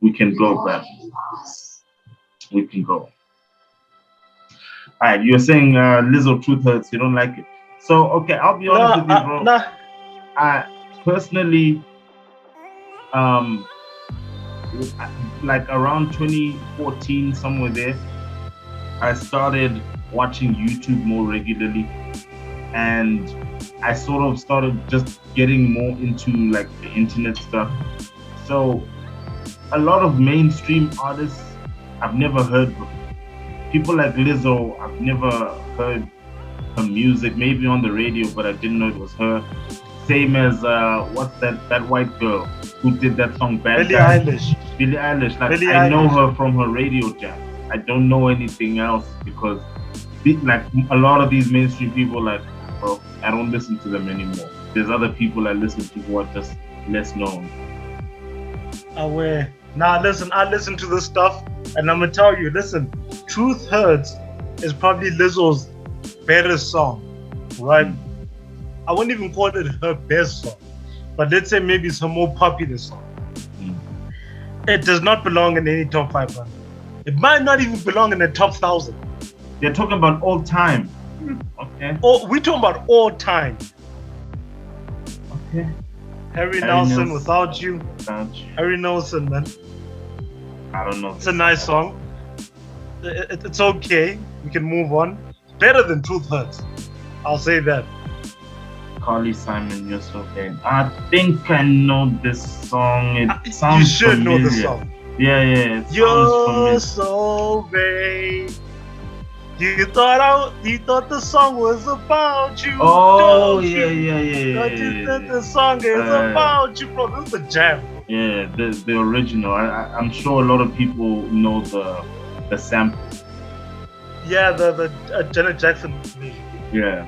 We can go, bro. We can go. All right, you're saying Lizzo Truth Hurts. You don't like it. So okay, I'll be No, honest with you, bro. nah. I personally, um, like around 2014, somewhere there, I started watching YouTube more regularly, and I sort of started just getting more into like the internet stuff. So a lot of mainstream artists I've never heard before. People like Lizzo, I've never heard her music, maybe on the radio, but I didn't know it was her. Same as what's that white girl who did that song "Bad Billie Guy," Eilish. Billie Eilish. Like Billie I know Eilish. her from her radio jams. I don't know anything else because like a lot of these mainstream people, like bro, I don't listen to them anymore. There's other people I listen to who are just less known. Aware. Nah, listen, I listen to this stuff and I'm gonna tell you, listen, Truth Hurts is probably Lizzo's better song, right? I wouldn't even call it her best song, but let's say maybe it's her more popular song. Mm. It does not belong in any top 500. It might not even belong in the top 1,000. They're talking about all time. Okay. Oh, we're talking about all time. Okay. Harry Harry Nelson, Nelson. Without You. Harry Nelson, man. I don't know. It's a nice song. It's okay. We can move on. Better than Truth Hurts. I'll say that. Carly Simon, You're So Vain. I think I know this song. It You sounds should familiar. know the song. Yeah, yeah. It sounds You're familiar. so vain. You thought the song was about you. Oh, don't yeah, you? yeah, yeah, Thought yeah, you yeah, said yeah. the song is about you, bro. This is the jam. Yeah, the original. I'm sure a lot of people know the sample. Yeah, the Janet Jackson. Yeah.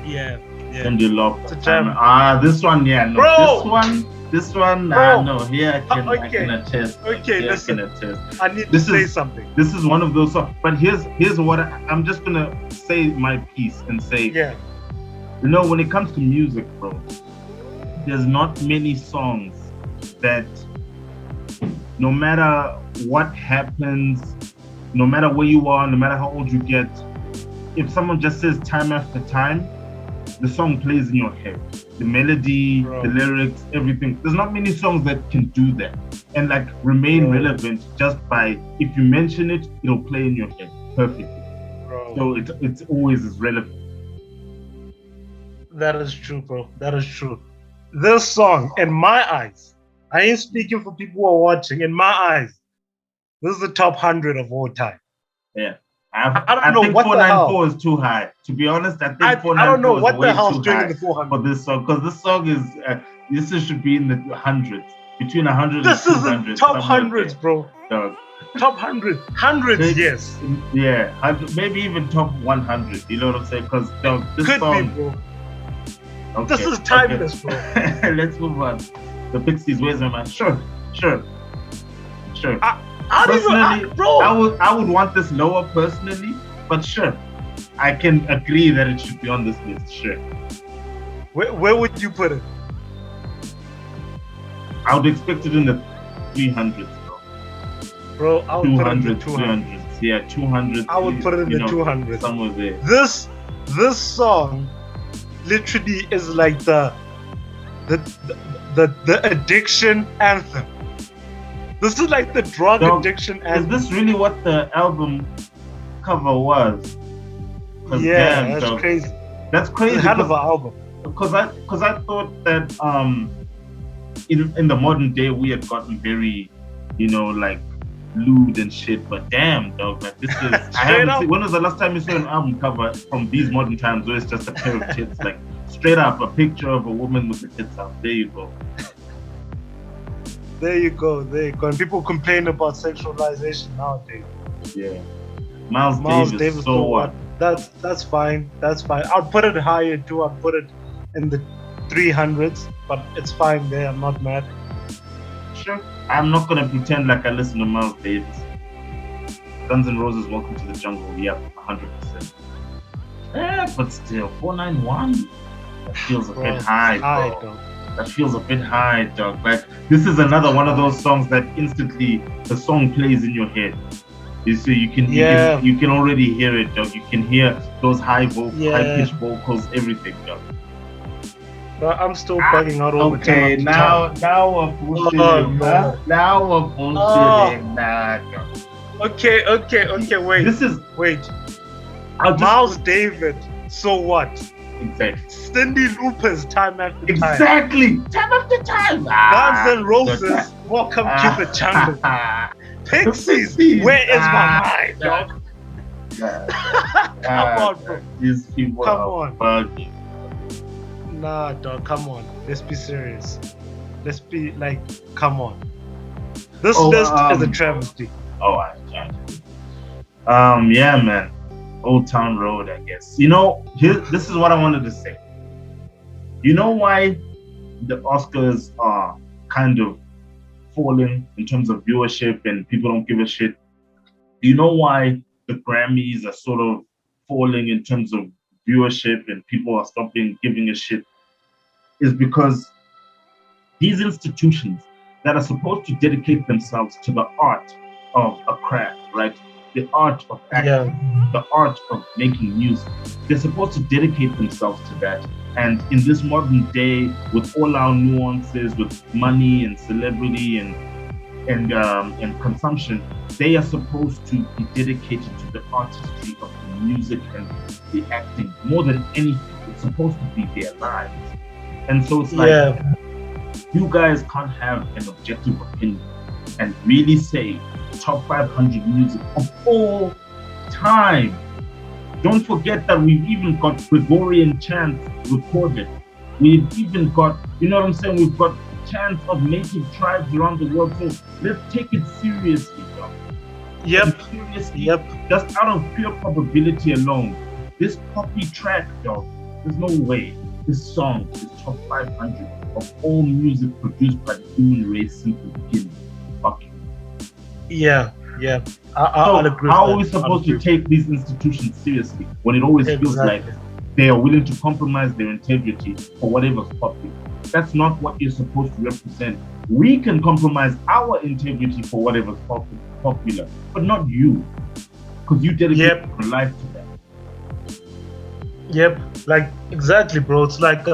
Yeah, yeah. Cindy Lauper. It's a jam. This one, yeah, no. Bro! This one, Bro! no. Here I Okay. can attest. Okay, Here listen. I can attest. I need This to say is- something. This is one of those songs. But here's what I'm just gonna say my piece and say, Yeah. you know, when it comes to music, bro, there's not many songs that no matter what happens, no matter where you are, no matter how old you get, if someone just says time after time, the song plays in your head. The melody, Bro. the lyrics, everything. There's not many songs that can do that and like remain Bro. relevant just by if you mention it, it'll play in your head perfectly. Bro. So it's always as relevant. That is true, bro. That is true. This song, in my eyes, I ain't speaking for people who are watching. In my eyes, this is the top 100 of all time. Yeah. I don't know think what the 494 is too high. To be honest, I think I 494 don't know what is way the hell's too doing high in the 400. for this song because this song is should be in the hundreds, between 100 This and is 200. the top somewhere hundreds, there, bro. dog. Top 100. Hundreds, Big- yes. Yeah, maybe even top 100. You know what I'm saying? Because this Could song. be, bro. Okay, This is timeless, bro. Let's move on. The Pixies, where's my man? Sure. I don't Personally, even, bro. I would want this lower personally, but sure, I can agree that it should be on this list. Sure, Where would you put it? I would expect it in the 300s, Bro, I would put it in the 200s, 200. 300s. Yeah, 200s. I would put it in you the know, 200s. somewhere there. This song literally is like the addiction anthem. This is like the drug Dog, addiction Is anthem. this really what the album cover was? 'Cause Yeah, damn, that's dog, crazy. That's It's crazy. a hell of an album. Because I thought that in the modern day we had gotten very, you know, like lewd and shit. But damn, dog, like this is. I haven't up. seen, when was the last time you saw an album cover from these modern times where it's just a pair of tits, like straight up a picture of a woman with the tits out? There you go. There you go. And people complain about sexualization nowadays. Yeah. Miles Davis. Davis, So what? That's fine. That's fine. I'll put it higher too. I'll put it in the 300s, but it's fine there. I'm not mad. Sure. I'm not gonna pretend like I listen to Miles Davis. Guns N' Roses, Welcome to the Jungle. Yep, 100%. But still, 491. That feels a Bro, bit high, high, bro. though. That feels a bit high, dog. Like this is another one of those songs that instantly the song plays in your head. You see, Yeah, you can already hear it, dog. You can hear those high yeah. pitched vocals, everything, dog. But I'm still Ah, bugging out all the okay, time to time. now we're Oh bullshitting, huh? no. Now we're Oh, bullshitting, nah, dog. okay, okay, okay. Wait, This is wait. I'll just Miles David. So what? exactly. Cindy Lauper's time after time. Exactly. Time after time. Guns N' the Roses. Welcome to the jungle. Pixies. Pixies. Where is my mind, dog? Come on, bro. These people Come are on. bugging. Nah, dog. Come on. Let's be serious. Let's be like, come on. This Oh, list is a travesty. Oh, yeah, man. Old Town Road, I guess. This is what I wanted to say. You know why the Oscars are kind of falling in terms of viewership and people don't give a shit? Do you know why the Grammys are sort of falling in terms of viewership and people are stopping giving a shit? Is because these institutions that are supposed to dedicate themselves to the art of a craft, right? The art of acting, the art of making music. They're supposed to dedicate themselves to that. And in this modern day, with all our nuances, with money and celebrity and consumption, they are supposed to be dedicated to the artistry of the music and the acting more than anything. It's supposed to be their lives. And so it's like you guys can't have an objective opinion and really say top 500 music of all time. Don't forget that we've even got Gregorian chants recorded. We've even got, you know what I'm saying? We've got chants of native tribes around the world. So let's take it seriously, dog. Seriously, just out of pure probability alone, this poppy track, dog, there's no way this song is top 500 of all music produced by the human race since the beginning. Fuck you. I'll agree. How are we supposed to take these institutions seriously when it always feels like they are willing to compromise their integrity for whatever's popular? That's not what you're supposed to represent. We can compromise our integrity for whatever's popular, but not you, because you dedicate your life to that. Like exactly, bro. It's like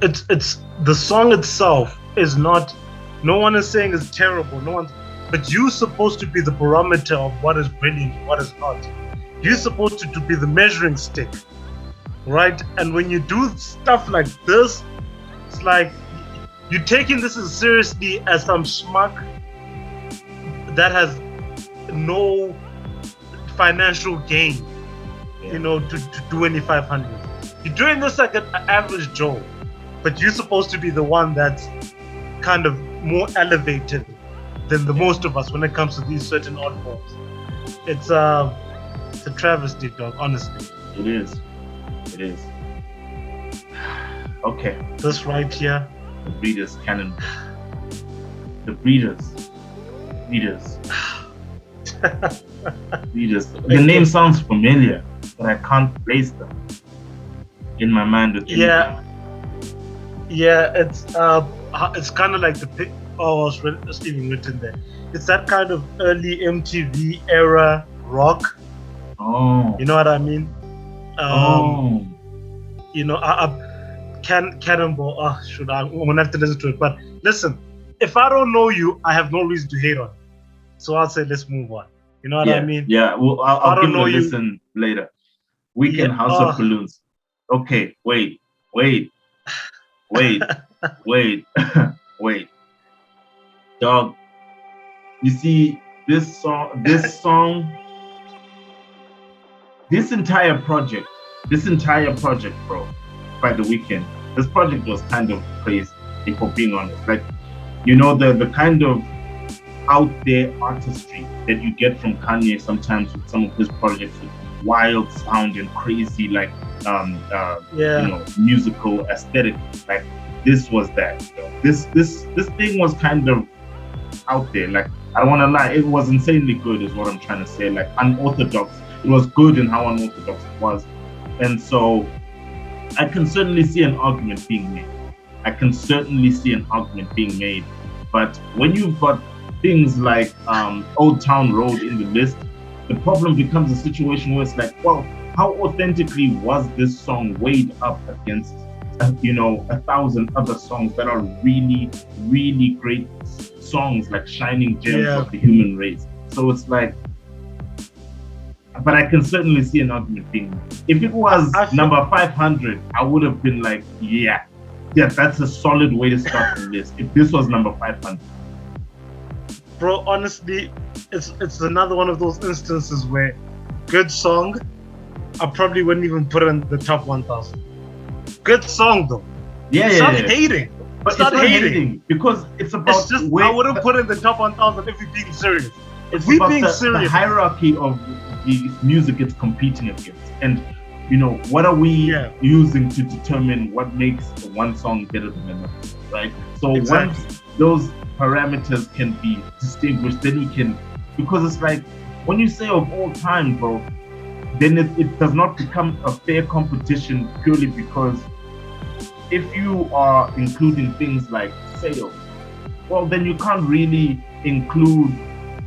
it's the song itself is not. No one is saying it's terrible. No one, but you're supposed to be the barometer of what is brilliant, what is not. You're supposed to be the measuring stick, right? And when you do stuff like this, it's like you're taking this as seriously as some schmuck that has no financial gain, to do any 500. You're doing this like an average Joe, but you're supposed to be the one that's kind of more elevated than the most of us when it comes to these certain art forms. It's a travesty, dog, honestly. It is. Okay. This right here. The Breeders Canon. The Breeders. The name sounds familiar, but I can't place them in my mind with anything. It's kind of like the pic. Oh, it's even written there. It's that kind of early MTV era rock. Oh. You know what I mean? Cannonball. Oh, I'm gonna have to listen to it. But listen, if I don't know you, I have no reason to hate on you. So I'll say let's move on. You know what I mean? Yeah. Well, I'll give it a listen later. Weekend House of Balloons. Okay. Wait. Dog. You see, this entire project, bro, by The Weeknd. This project was kind of crazy, if we're being honest. Like, the kind of out there artistry that you get from Kanye sometimes with some of his projects with wild sound and crazy, like, musical aesthetic. Like, this was that. This thing was kind of out there. Like, I don't want to lie, it was insanely good, is what I'm trying to say. Like, unorthodox. It was good in how unorthodox it was. And so I can certainly see an argument being made. I can certainly see an argument being made. But when you've got things like Old Town Road in the list, the problem becomes a situation where it's like, well, how authentically was this song weighed up against, 1,000 other songs that are really, really great songs, like shining gems of the human race? So it's like, but I can certainly see an argument being made. If it was number 500, I would have been like, yeah, that's a solid way to start the list. If this was number 500. Bro, honestly, it's another one of those instances where good song, I probably wouldn't even put in the top 1,000. Good song though. Stop hating. But stop hating because it's about. It's just I wouldn't put in the top 1,000 if we're being serious. If we're being serious, the hierarchy of the music it's competing against, and what are we using to determine what makes one song better than another, right? So once those parameters can be distinguished, then we can, because it's like when you say of all time, bro, then it does not become a fair competition purely because if you are including things like sales, well, then you can't really include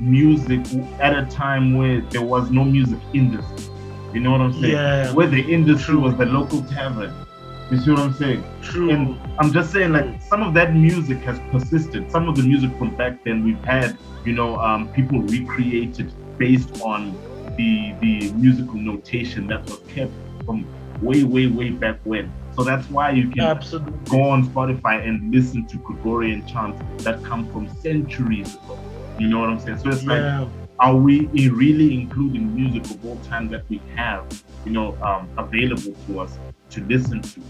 music at a time where there was no music industry. You know what I'm saying? Yeah. Where the industry was the local tavern. You see what I'm saying? True. And I'm just saying, like, some of that music has persisted. Some of the music from back then we've had, people recreated based on the musical notation that was kept from way, way, way back when. So that's why you can go on Spotify and listen to Gregorian chants that come from centuries ago. You know what I'm saying? So it's like, are we really including music of all time that we have, available to us to listen to?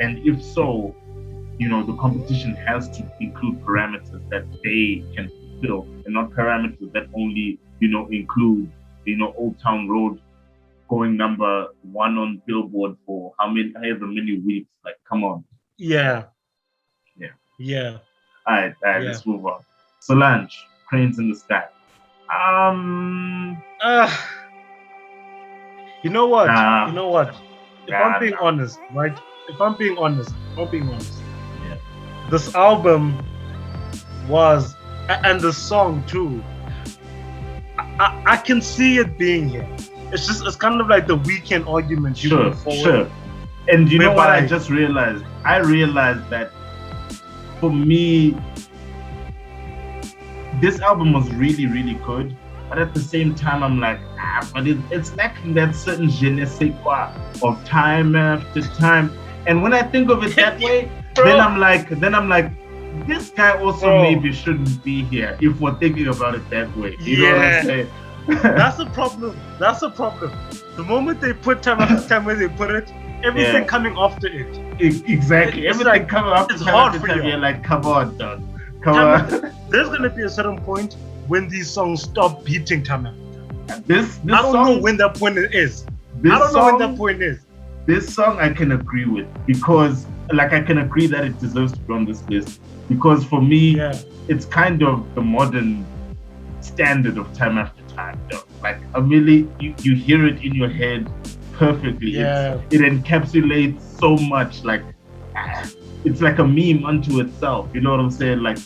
And if so, the competition has to include parameters that they can fulfill, and not parameters that only, include, Old Town Road going number 1 on Billboard for however many weeks. Like, come on. Yeah. All right, let's move on. Solange, Cranes in the Sky. You know what? If I'm being honest, right? If I'm being honest, this album was, and the song too, I can see it being here. It's kind of like the Weeknd argument. Sure. And you know what I just realized? I realized that for me, this album was really, really good. But at the same time, I'm like, but it's lacking that certain je ne sais quoi of time after time. And when I think of it that way, then I'm like, this guy also maybe shouldn't be here if we're thinking about it that way. You know what I'm saying? That's the problem. The moment they put time after time where they put it, everything coming after it. Exactly. Everything coming after it's hard for you. You're like, come on, dog. Come on. There's gonna be a certain point when these songs stop beating time after time. This I don't know when that point is. This song I can agree with, because I can agree that it deserves to be on this list, because for me it's kind of the modern standard of time after time, though. Like, really, you hear it in your head perfectly. It encapsulates so much. Like, it's like a meme unto itself. You know what I'm saying? Like,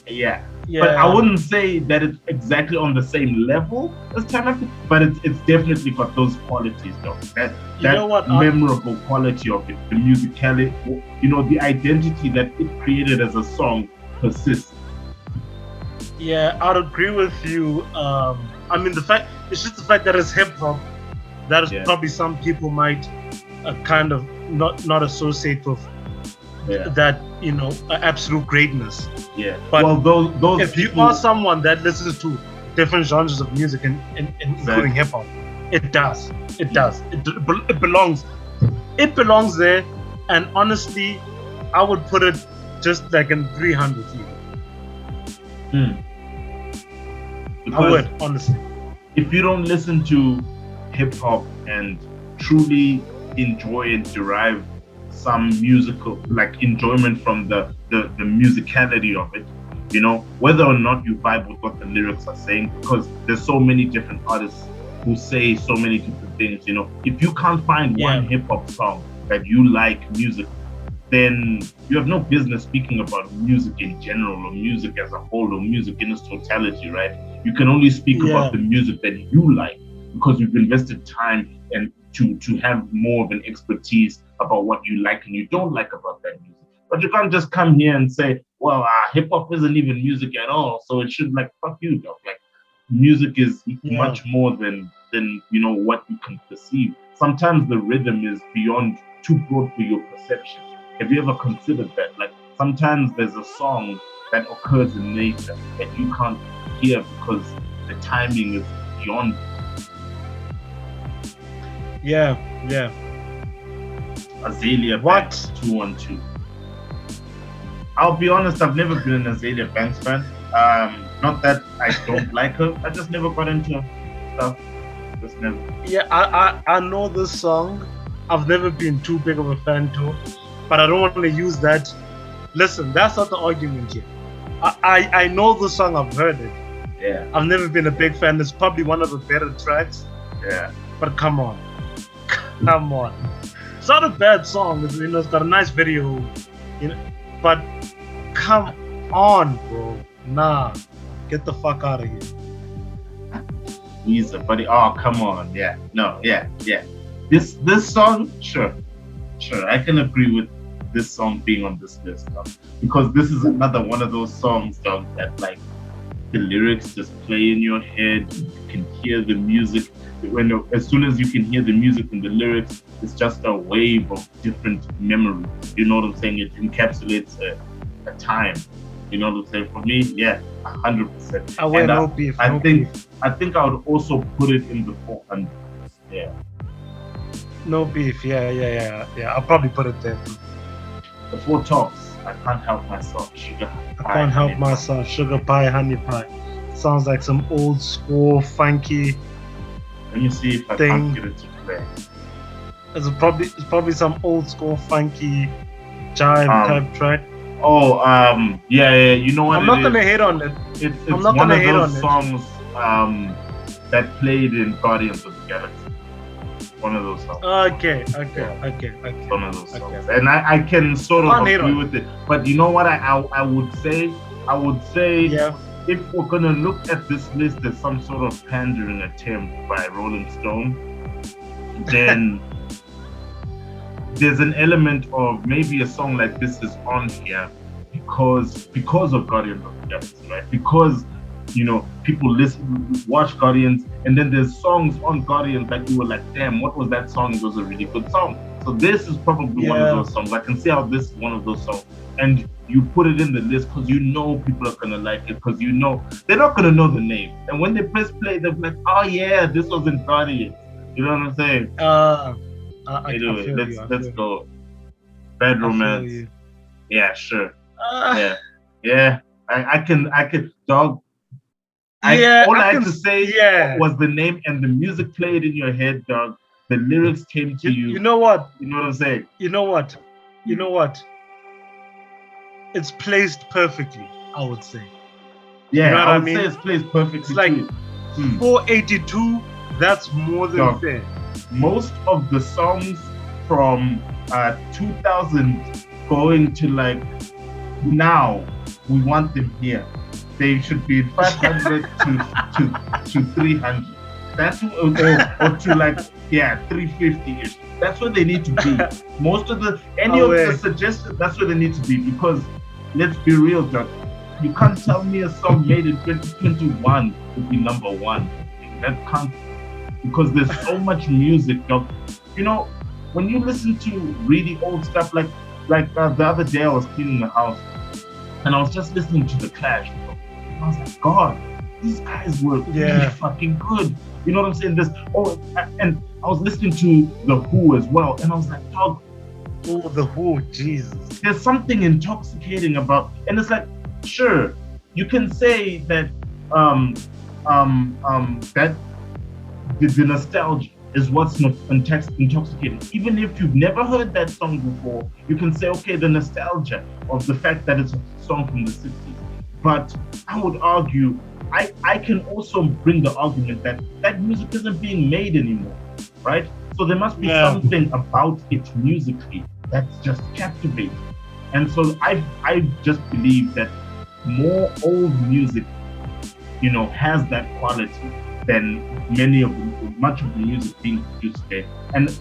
but I wouldn't say that it's exactly on the same level as time after, but it's definitely got those qualities, though. That memorable quality of it, the musicality, the identity that it created as a song persists. Yeah, I'd agree with you. I mean, it's just the fact that it's hip hop. That is probably some people might kind of not associate with that, absolute greatness. Yeah. But those if you are someone that listens to different genres of music and including hip hop, it does. It belongs. It belongs there. And honestly, I would put it just like in 300 even. I would, honestly. If you don't listen to hip hop and truly enjoy and derive some musical enjoyment from the musicality of it, whether or not you vibe with what the lyrics are saying, because there's so many different artists who say so many different things. If you can't find one hip hop song that you like music, then you have no business speaking about music in general or music as a whole or music in its totality, right? You can only speak about the music that you like because you've invested time and to have more of an expertise about what you like and you don't like about that music. But you can't just come here and say, well, hip hop isn't even music at all, so it should, like, fuck you, dog. Like, music is much more than what you can perceive. Sometimes the rhythm is beyond too broad for your perception. Have you ever considered that? Like, sometimes there's a song that occurs in nature that you can't hear because the timing is beyond. Yeah. Azalea Banks 212. I'll be honest, I've never been an Azalea Banks fan. Not that I don't like her, I just never got into stuff. Just never. Yeah, I know this song. I've never been too big of a fan too, but I don't want to use that. Listen, that's not the argument here. I know the song, I've heard it. Yeah. I've never been a big fan. It's probably one of the better tracks. Yeah. But come on. It's not a bad song. It's got a nice video. But come on, bro. Nah. Get the fuck out of here. Weezer, buddy. Oh, come on. Yeah. No, yeah. This song, sure. I can agree with this song being on this list, because this is another one of those songs, dog, that, like, the lyrics just play in your head. You can hear the music. As soon as you can hear the music and the lyrics, it's just a wave of different memories. You know what I'm saying? It encapsulates a time. You know what I'm saying? For me, yeah, 100%. I think I would also put it in the 400. Yeah. No beef. Yeah. I'll probably put it there too. The Four Tops. I can't help myself. Sugar pie, honey pie. Sounds like some old school funky. Let me see if I can't get it to play. It's probably some old school funky jive type track. Yeah. You know what? I'm not gonna hate on it. It's one of those songs that played in Guardians of the Galaxy. One of those songs. Okay. One of those songs, and I can sort of agree with it. But you know what? I would say, yeah. If we're gonna look at this list as some sort of pandering attempt by Rolling Stone, then there's an element of maybe a song like this is on here because of Guardians of the Galaxy, right? Because people watch Guardians, and then there's songs on Guardians that you were like, damn, what was that song? It was a really good song. So this is probably one of those songs. I can see how this is one of those songs. And you put it in the list because people are gonna like it, because they're not gonna know the name. And when they press play, they're like, oh yeah, this was in Guardians. You know what I'm saying? Let's go. Bad Romance. Yeah, sure. Yeah. I can, dog. All I had to say was the name, and the music played in your head, dog. The lyrics came to you. You know what? You know what I'm saying? You know what? It's placed perfectly, I would say. Yeah, you know I would say it's placed perfectly. It's like 482. That's more than fair. Most of the songs from 2000 going to like now, we want them here. They should be 500 to 300. That's or to like 350-ish. That's where they need to be. Most of the suggestions, that's where they need to be, because let's be real, Doc. You can't tell me a song made in 2021 would be number one. That can't, because there's so much music, Doc. When you listen to really old stuff, like the other day I was cleaning the house and I was just listening to The Clash, bro. And I was like, God, these guys were really fucking good. You know what I'm saying? And I was listening to The Who as well, and I was like, dog, The Who, Jesus. There's something intoxicating about, and it's like, sure, you can say that that the nostalgia is what's not intoxicating. Even if you've never heard that song before, you can say, okay, the nostalgia of the fact that it's a song from the 60s. But I would argue, I can also bring the argument that music isn't being made anymore, right? So there must be Yeah. something about it musically that's just captivating. And so I just believe that more old music, has that quality than much of the music being produced today. And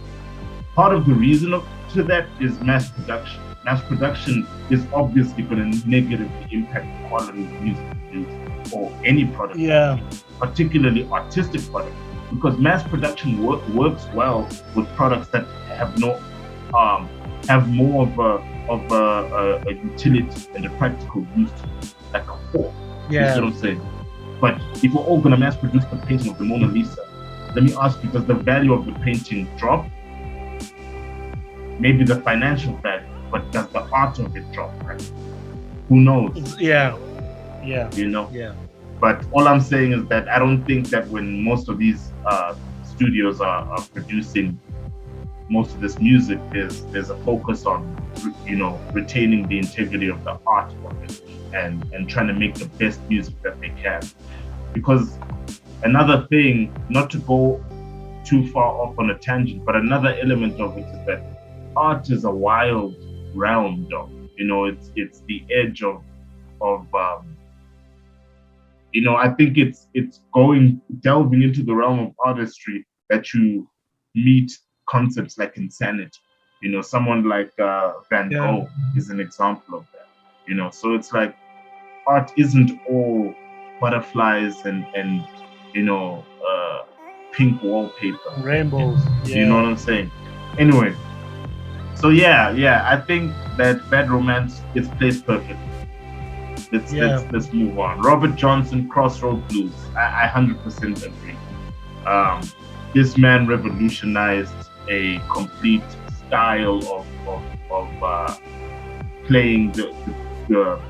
part of the reason to that is mass production. Mass production is obviously going to negatively impact the quality of music produced or any product, Yeah. particularly artistic products, because mass production works well with products that have no have more of a utility and a practical use to it, like a fork. You see what Yeah. I'm saying? But if we're all going to mass produce the painting of the Mona Lisa, let me ask you: does the value of the painting drop? Maybe the financial value, but does the art of it drop? Right? Who knows? Yeah. Yeah. You know. Yeah. But all I'm saying is that I don't think that when most of these studios are producing most of this music, there's a focus on retaining the integrity of the art of it and trying to make the best music that they can. Because another thing, not to go too far off on a tangent, but another element of it is that art is a wild realm, though. It's the edge of I think it's delving into the realm of artistry that you meet concepts like insanity. Someone like Van Yeah. Gogh is an example of that. So it's like art isn't all butterflies and pink wallpaper. Rainbows. Do you know what I'm saying? Anyway, so yeah, I think that Bad Romance is placed perfectly. Let's move on. Robert Johnson, Crossroad Blues. I 100% agree. This man revolutionized a complete style of playing the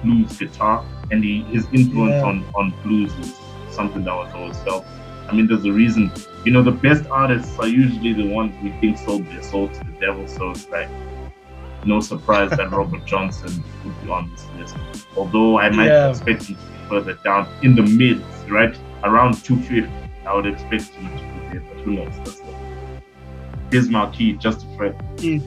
blues guitar, and his influence on blues is something that was always felt. I mean, there's a reason. The best artists are usually the ones we think sold their soul to the devil. So it's like no surprise that Robert Johnson would be on this list. Although I might expect him to be further down in the mids, right? Around 250. I would expect him to be there, but who knows? That's Biz Markie, just a friend.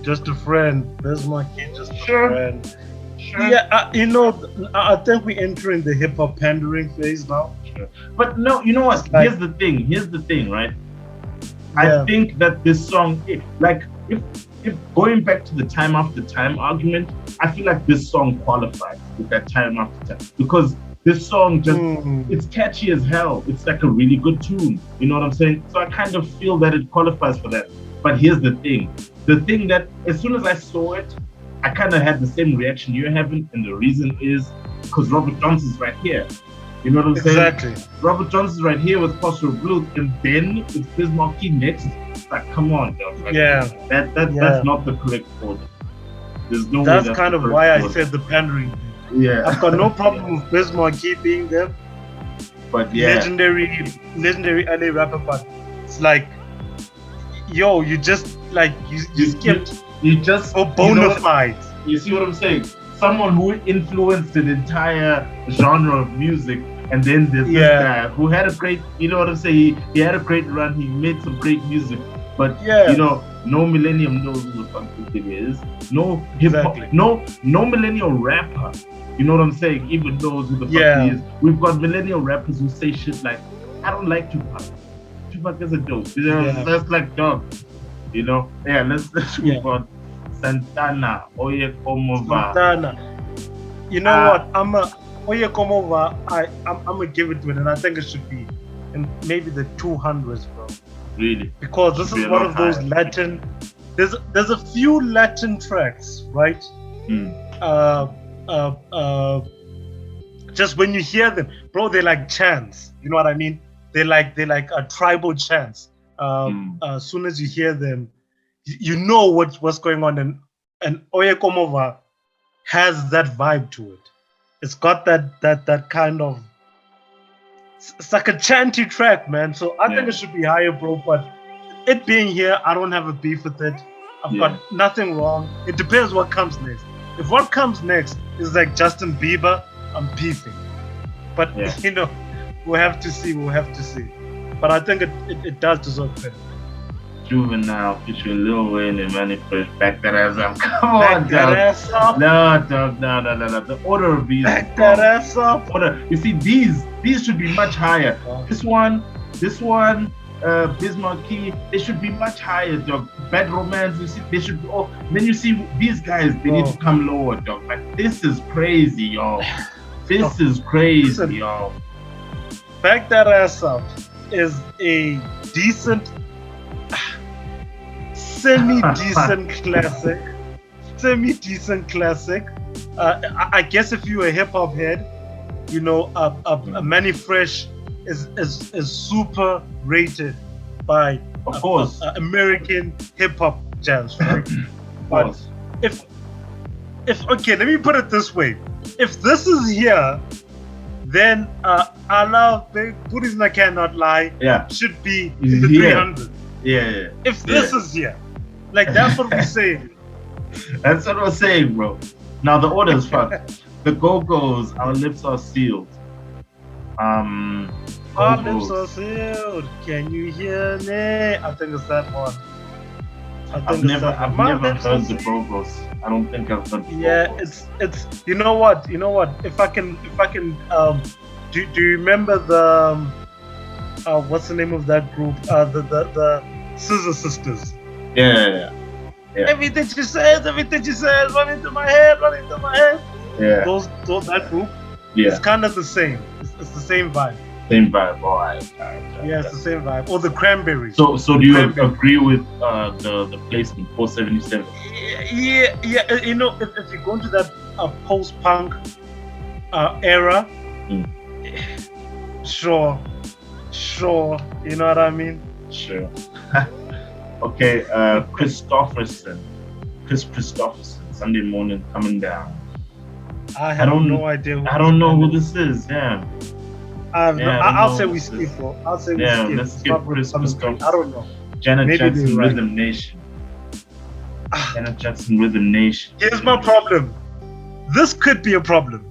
Just a friend. Biz Markie, just a Sure. friend. Sure. Yeah, I think we're entering the hip hop pandering phase now. Sure. But no, you know what? Here's the thing, right? I think that this song, if going back to the time after time argument, I feel like this song qualifies with that time after time because this song just it's catchy as hell. It's like a really good tune. You know what I'm saying? So I kind of feel that it qualifies for that. But here's the thing that as soon as I saw it, I kind of had the same reaction you're having, and the reason is because Robert Johnson's right here. You know what I'm saying? Exactly. Robert Johnson's right here with Crossroad Blues, and then it's Biz Markie next. It's like, come on, dog. Like, that's not the correct order. There's no way that's kind of why I said the pandering thing. Yeah. I've got no problem with Biz Markie being there. But yeah. Legendary LA rapper, but it's like, yo, you just like you skipped. You just bona fide. You see what I'm saying? Someone who influenced an entire genre of music, and then there's this guy who had a great, you know what I'm saying? He had a great run. He made some great music, but no millennium knows who the fuck this thing is. No hip hop, no millennial rapper. You know what I'm saying? Even knows who the fuck he is. We've got millennial rappers who say shit like, "I don't like Tupac. Tupac is a dope." That's like dog. Let's move on. Santana, Oye Como Va. Santana. You know what? Oye Como Va. I'm gonna give it to it, and I think it should be in maybe the 200s, bro. Really? Because this is one of those Latin. There's a few Latin tracks, right? Just when you hear them, bro, they're like chants. You know what I mean? They're like a tribal chants. As soon as you hear them, you know what's going on, and Oye Como Va has that vibe to it. It's got that kind of, it's like a chanty track, man. So I think it should be higher, bro. But it being here, I don't have a beef with it. I've got nothing wrong. It depends what comes next. If what comes next is like Justin Bieber, I'm beefing. But we'll have to see. But I think it does deserve credit. Juvenile featuring Lil Wayne and Manny Fresh. Back that ass up. Come Back on, that dog. ass up. No, dog, no. The order of these. Back that ass up. Order. You see, these should be much higher. This one, Bismarck Key, they should be much higher, dog. Bad Romance, you see, they should be. Oh, then you see these guys, they need to come lower, dog. Like this is crazy, y'all. This is crazy, Listen. y'all. Back that ass up is a decent, semi-decent classic. Semi-decent classic. I guess if you're a hip hop head, you know, Manny Fresh is super rated by Of course. American hip hop jams, right? But if okay, let me put it this way: if this is here, then I love Big Booties and I Cannot Lie. Yeah. Should be in the 300. Yeah. If this is here, like that's what we say. That's what I'm saying, bro. Now the order is fucked. The Go-Go's, Our Lips Are Sealed. Our lips are sealed. Can you hear me? I think it's that one. I've never heard the Go-Go's. I don't think I've heard the Yeah, Go-Go's. it's you know what? If I can do you remember the what's the name of that group? The Scissor Sisters. Yeah. Everything she says, run into my head. Yeah. Those that group. Yeah. It's kind of the same. It's the same vibe. Same vibe. All right. Yeah, it's the same vibe. Or the Cranberries. So do you agree with the placement 477? Yeah. You know, if you go into that post-punk era, sure. You know what I mean? Sure. Okay. Chris Christopherson, Sunday Morning Coming Down. I have no idea. I don't know who this is. Yeah. I'll say we skip. I'll say we skip. Let's skip Chris Christopherson. I don't know. Janet Maybe Jackson, right. Rhythm Nation. Janet Jackson, Rhythm Nation. Here's my problem. This could be a problem.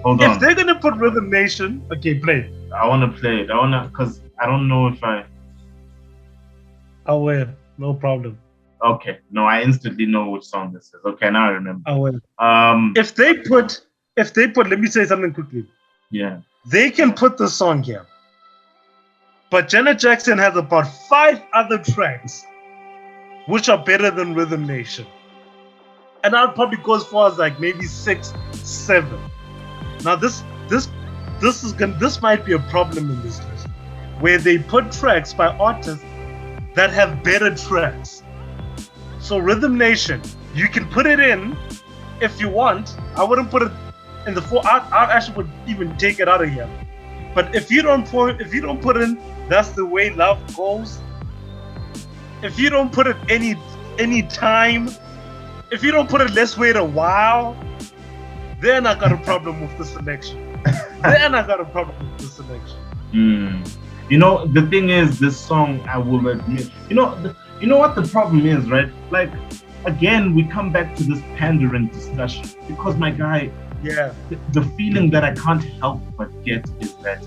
Hold on. If they're gonna put Rhythm Nation, okay, play it. I want to play it. Because I don't know if I. I'll wait. No problem. Okay. No, I instantly know which song this is. Okay, now I remember. I'll wait. Um. If they put, let me say something quickly. Yeah. They can put the song here. But Janet Jackson has about 5 other tracks which are better than Rhythm Nation. And I'll probably go as far as like maybe 6, 7. Now this might be a problem in this list, where they put tracks by artists that have better tracks. So Rhythm Nation, you can put it in if you want. I wouldn't put it in the 4. I actually would even take it out of here. But if you don't put in That's the Way Love Goes, if you don't put it any time, if you don't put it Let's Wait a While, then I got a problem with the selection. You know, the thing is, this song, I will admit, you know what the problem is, right? Like, again, we come back to this pandering discussion because, my guy, the feeling that I can't help but get is that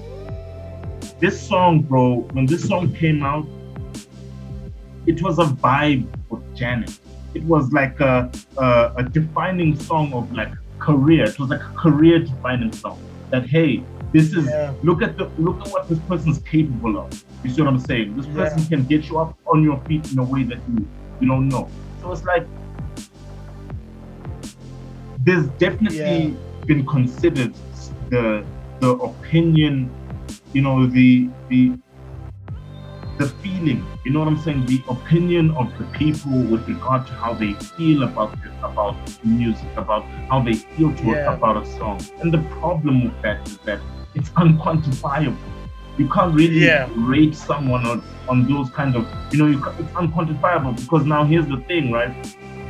this song, bro, when this song came out, it was a vibe for Janet. It was like a defining song of like career. It was like a career defining song. That hey, this is look at what this person's capable of. You see what I'm saying? This person can get you up on your feet in a way that you don't know. So it's like there's definitely been considered the opinion, you know, the feeling, you know what I'm saying? The opinion of the people with regard to how they feel about music, about how they feel about a song. And the problem with that is that it's unquantifiable. You can't really rate someone on those kind of, you know, it's unquantifiable because now here's the thing, right?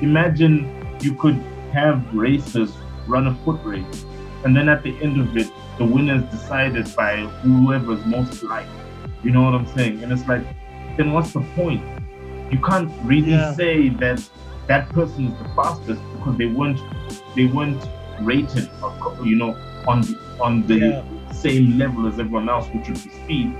Imagine you could have racers run a foot race, and then at the end of it, the winner is decided by whoever's most liked. You know what I'm saying? And it's like, then what's the point? You can't really say that that person is the fastest because they weren't rated, you know, on the same level as everyone else, which would be speed.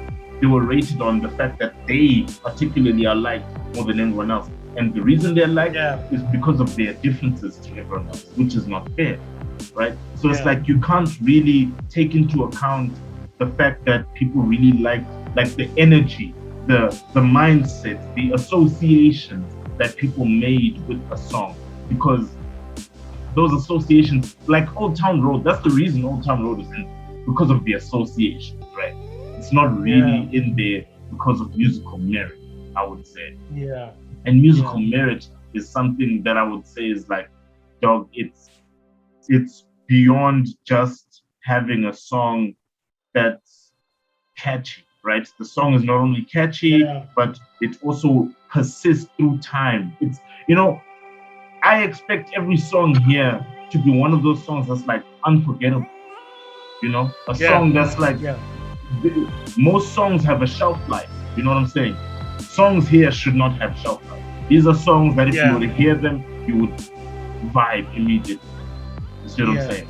they were rated on the fact that they particularly are liked more than anyone else. And the reason they're liked is because of their differences to everyone else, which is not fair, right? So it's like you can't really take into account the fact that people really like the energy, the mindset, the associations that people made with a song, because those associations, like Old Town Road, that's the reason Old Town Road is in, because of the association, right? It's not really in there because of musical merit, I would say. Yeah. And musical merit is something that I would say is like, dog, it's beyond just having a song that's catchy, right? The song is not only catchy, but it also persists through time. It's, I expect every song here to be one of those songs that's like unforgettable. A song that's like, most songs have a shelf life. You know what I'm saying? Songs here should not have shelf life. These are songs that if you were to hear them, you would vibe immediately. You see what I'm saying?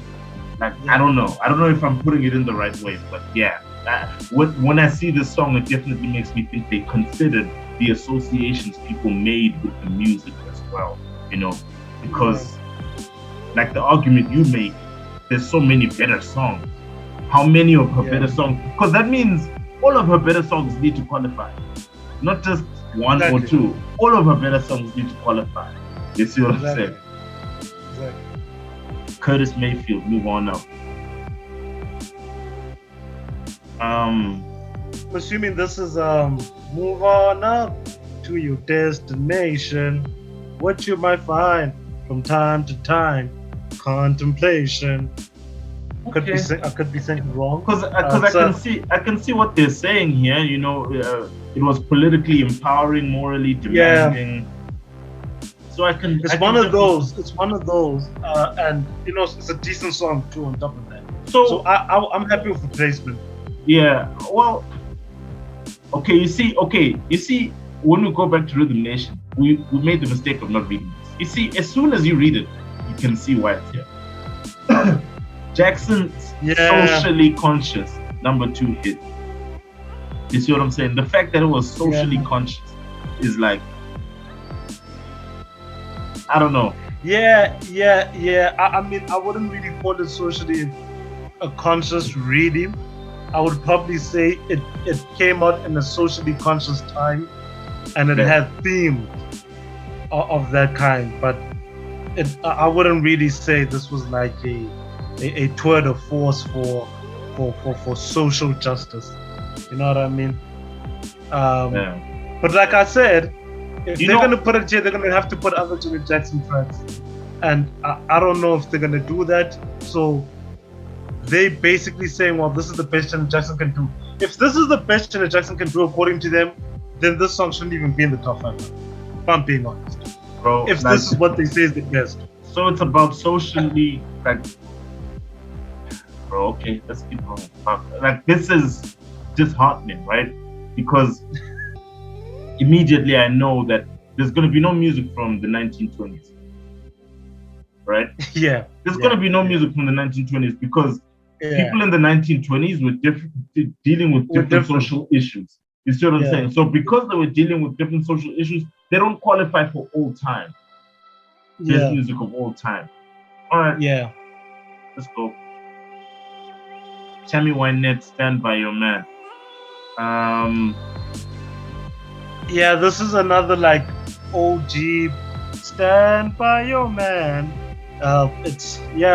Like, I don't know if I'm putting it in the right way, but when I see this song, it definitely makes me think they considered the associations people made with the music as well. Because like the argument you make, there's so many better songs. How many of her better songs? Because that means all of her better songs need to qualify, not just one or two. All of her better songs need to qualify. You see what I'm saying? Exactly. Curtis Mayfield, Move On Up. Assuming this is Move On Up to your destination, what you might find from time to time, contemplation. Okay. I could be saying it wrong. Because I can see what they're saying here. It was politically empowering, morally demanding. So I can. It's one of those, and it's a decent song too. On top of that, so I'm happy with the placement. Yeah. Well. Okay. You see. When we go back to Rhythm Nation, we made the mistake of not reading this. You see, as soon as you read it, you can see why it's here. Jackson's Socially Conscious #2 hit. You see what I'm saying? The fact that it was socially conscious is like, I don't know. Yeah. I mean, I wouldn't really call it socially a conscious reading. I would probably say it came out in a socially conscious time, and it had themes of that kind. But I wouldn't really say this was like a tour de force for social justice. You know what I mean? But like I said, if they're gonna put it here, they're gonna have to put other Janet Jackson tracks, and I don't know if they're gonna do that. So they basically saying, well, this is the best Janet Jackson can do. If this is the best Janet Jackson can do according to them, then this song shouldn't even be in the top 5. If I'm being honest, bro. If this is what they say is the best, so it's about socially bro. Okay, let's keep going. Like, this is disheartening, right? Because immediately I know that there's going to be no music from the 1920s, right? There's going to be no music from the 1920s because people in the 1920s were dealing with different social issues. You see what I'm saying? So because they were dealing with different social issues, they don't qualify for all time. Best music of all time. All right. Yeah. Let's go. Tammy Wynette, Stand By Your Man. Yeah, this is another like OG Stand By Your Man. This is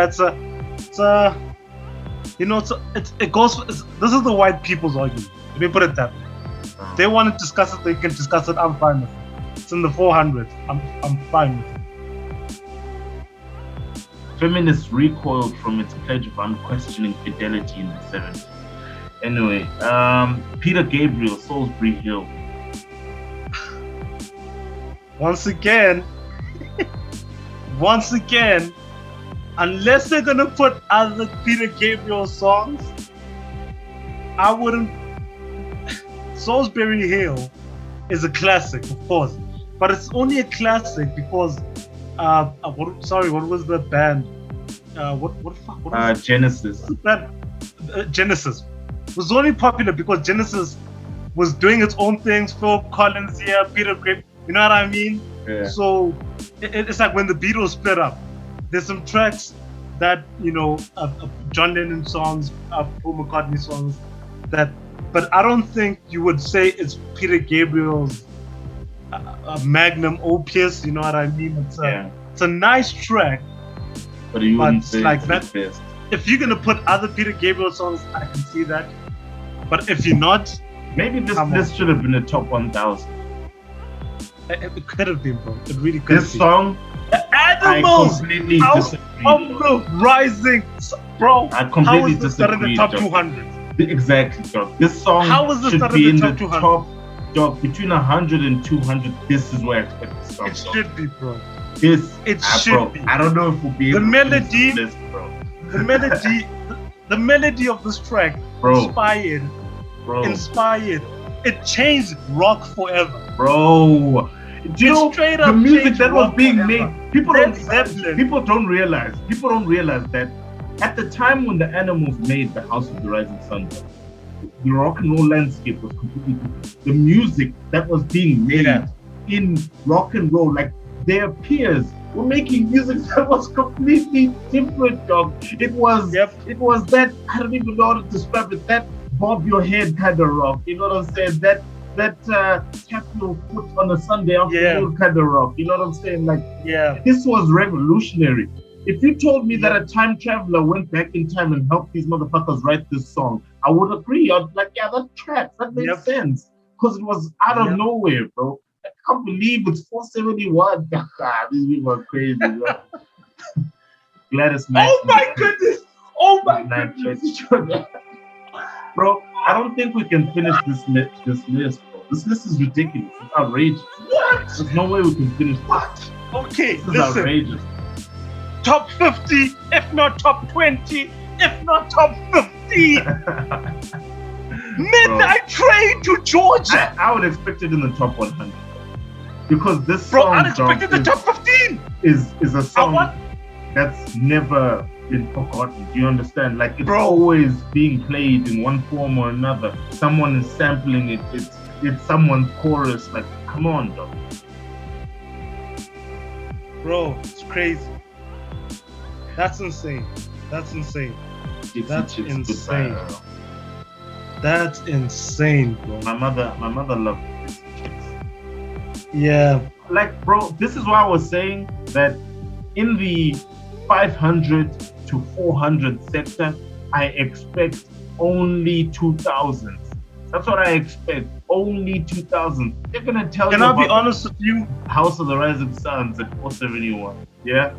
the white people's argument. Let me put it that way. If they want to discuss it, they can discuss it. I'm fine with it. It's in the 400s. I'm fine with it. Feminists recoiled from its pledge of unquestioning fidelity in the 70s. Anyway, Peter Gabriel, Salisbury Hill. Once again, unless they're gonna put other Peter Gabriel songs, I wouldn't. Salisbury Hill is a classic, of course, but it's only a classic because what was the band? What was Genesis. Genesis was only popular because Genesis was doing its own things. Phil Collins here, Peter Grip. You know what I mean? Yeah. So it's like when the Beatles split up. There's some tracks that John Lennon songs, Paul McCartney songs, that, but I don't think you would say it's Peter Gabriel's magnum opus. You know what I mean? It's a nice track, but you wouldn't say like it's that. the best. If you're gonna put other Peter Gabriel songs, I can see that. But if you're not, maybe this should have been a top 1,000. It could have been, bro. It really could have been. This song, Animals, I completely House disagree. of the Rising, bro. I completely how is this not in the top disagree, 200? Exactly, dog. This song should be in the top, dog, between 100 and 200. This is where I expect this song. It should be, bro. It should be. I don't know if we'll be able to melody, this, bro. The melody of this track, bro, inspired. It changed rock forever, bro. Do you know the music that was being made? People don't realize that at the time when the Animals made the House of the Rising Sun, the rock and roll landscape was completely different. The music that was being made in rock and roll, like their peers were making music that was completely different, dog. It was that, I don't even know how to describe it, that bob your head kind of rock. You know what I'm saying? That tap your foot on a Sunday afternoon kind of rock. You know what I'm saying? Like, this was revolutionary. If you told me that a time traveler went back in time and helped these motherfuckers write this song, I would agree. I'd be like, yeah, that tracks. That makes sense. Because it was out of nowhere, bro. I can't believe it's 471. These people are crazy, bro. Gladys Knight. Oh my goodness! Oh my goodness! Bro, I don't think we can finish this list, bro. This list is ridiculous. It's outrageous. What? There's no way we can finish this. What? Okay, this is outrageous. Top 50, if not top 20, if not top 15. Midnight Train to Georgia. I would expect it in the top 100. Because this song, bro, unexpected the top 15 is a song that's never been forgotten. Do you understand? Like, it's always being played in one form or another. Someone is sampling it. It's someone's chorus. Like, come on, dog. Bro, it's crazy. That's insane. That's insane. That's insane. That's insane, bro. My mother loved this. Yeah. Like, bro, this is why I was saying that in the 500 to 400 sector, I expect only 2000s. That's what I expect. Only 2000s. They're gonna tell you. Can I be honest with you? House of the Rising Suns at 471. Yeah.